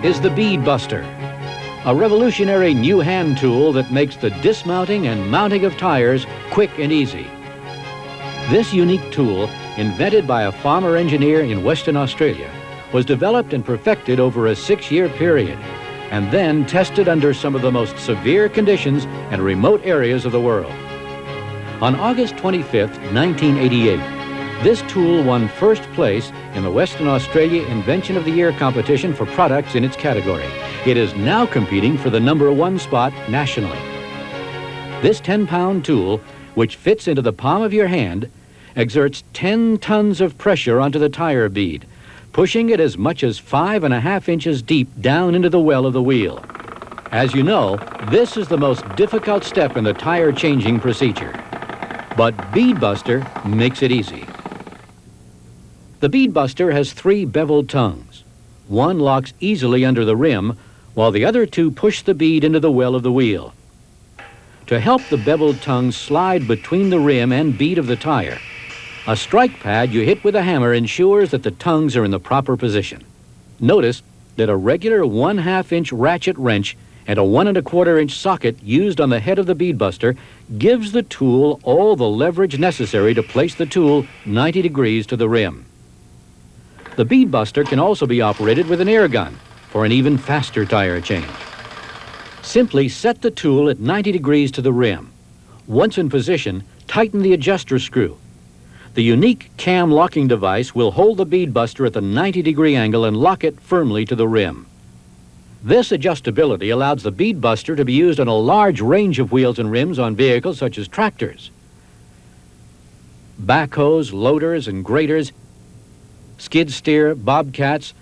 is the Bead Buster, a revolutionary new hand tool that makes the dismounting and mounting of tires quick and easy. This unique tool, invented by a farmer engineer in Western Australia, was developed and perfected over a 6-year period and then tested under some of the most severe conditions and remote areas of the world. On August 25, 1988, this tool won first place in the Western Australia Invention of the Year competition for products in its category. It is now competing for the #1 spot nationally. This 10-pound tool, which fits into the palm of your hand, exerts 10 tons of pressure onto the tire bead, pushing it as much as 5.5 inches deep down into the well of the wheel. As you know, this is the most difficult step in the tire changing procedure. But Bead Buster makes it easy. The Bead Buster has 3 beveled tongues. One locks easily under the rim, while the other 2 push the bead into the well of the wheel. To help the beveled tongues slide between the rim and bead of the tire, a strike pad you hit with a hammer ensures that the tongues are in the proper position. Notice that a regular 1/2-inch ratchet wrench and a 1 1/4-inch socket used on the head of the Bead Buster gives the tool all the leverage necessary to place the tool 90 degrees to the rim. The Bead Buster can also be operated with an air gun for an even faster tire change. Simply set the tool at 90 degrees to the rim. Once in position, tighten the adjuster screw. The unique cam locking device will hold the Bead Buster at the 90-degree angle and lock it firmly to the rim. This adjustability allows the Bead Buster to be used on a large range of wheels and rims on vehicles such as tractors, backhoes, loaders, and graders, skid steer, bobcats,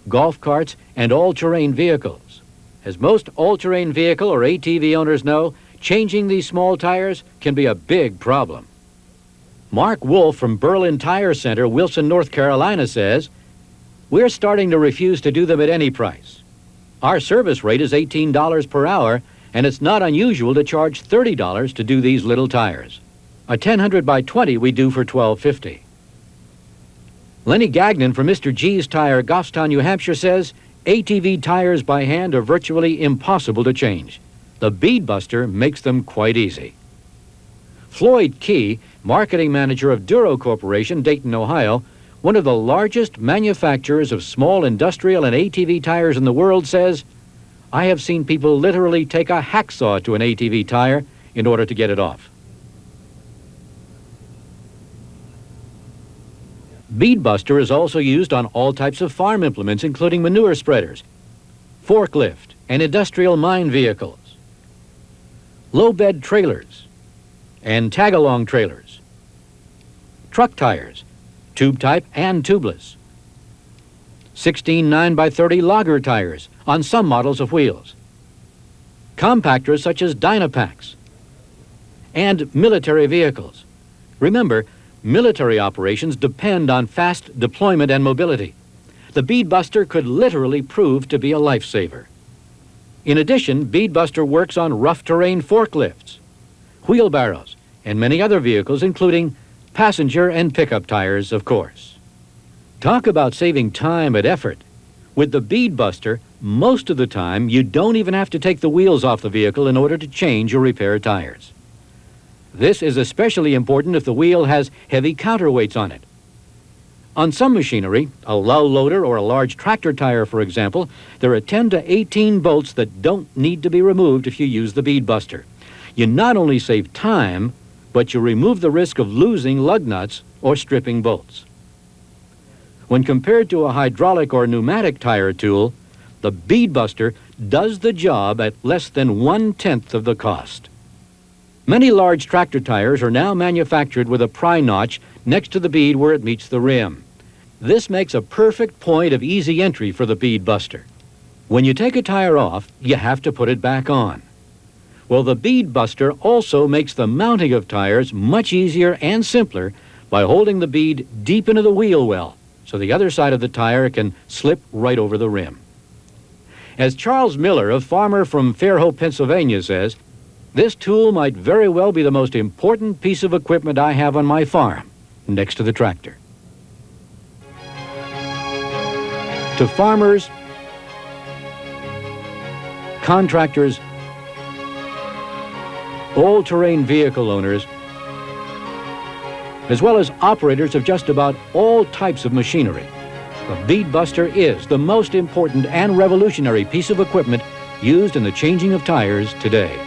golf carts, and all-terrain vehicles. As most all-terrain vehicle or ATV owners know, changing these small tires can be a big problem. Mark Wolf from Berlin Tire Center, Wilson, North Carolina says, "We're starting to refuse to do them at any price. Our service rate is $18 per hour, and it's not unusual to charge $30 to do these little tires. A 1000 by 20 we do for $12.50. Lenny Gagnon from Mr. G's Tire, Goffstown, New Hampshire says, "ATV tires by hand are virtually impossible to change. The Bead Buster makes them quite easy." Floyd Key, marketing manager of Duro Corporation, Dayton, Ohio, one of the largest manufacturers of small industrial and ATV tires in the world, says, "I have seen people literally take a hacksaw to an ATV tire in order to get it off." Bead Buster is also used on all types of farm implements, including manure spreaders, forklift, and industrial mine vehicles, low bed trailers, and tag-along trailers, truck tires, tube type and tubeless, 16 9x30 logger tires on some models of wheels, compactors such as Dynapacks, and military vehicles. Remember, military operations depend on fast deployment and mobility. The Bead Buster could literally prove to be a lifesaver. In addition, Bead Buster works on rough terrain forklifts, wheelbarrows, and many other vehicles, including passenger and pickup tires, of course. Talk about saving time and effort. With the Bead Buster, most of the time, you don't even have to take the wheels off the vehicle in order to change or repair tires. This is especially important if the wheel has heavy counterweights on it. On some machinery, a low loader or a large tractor tire, for example, there are 10 to 18 bolts that don't need to be removed if you use the Bead Buster. You not only save time, but you remove the risk of losing lug nuts or stripping bolts. When compared to a hydraulic or pneumatic tire tool, the Bead Buster does the job at less than 1/10 of the cost. Many large tractor tires are now manufactured with a pry notch next to the bead where it meets the rim. This makes a perfect point of easy entry for the Bead Buster. When you take a tire off, you have to put it back on. Well, the Bead Buster also makes the mounting of tires much easier and simpler by holding the bead deep into the wheel well, so the other side of the tire can slip right over the rim. As Charles Miller, a farmer from Fairhope, Pennsylvania, says, "This tool might very well be the most important piece of equipment I have on my farm, next to the tractor." To farmers, contractors, all-terrain vehicle owners, as well as operators of just about all types of machinery. The Bead Buster is the most important and revolutionary piece of equipment used in the changing of tires today.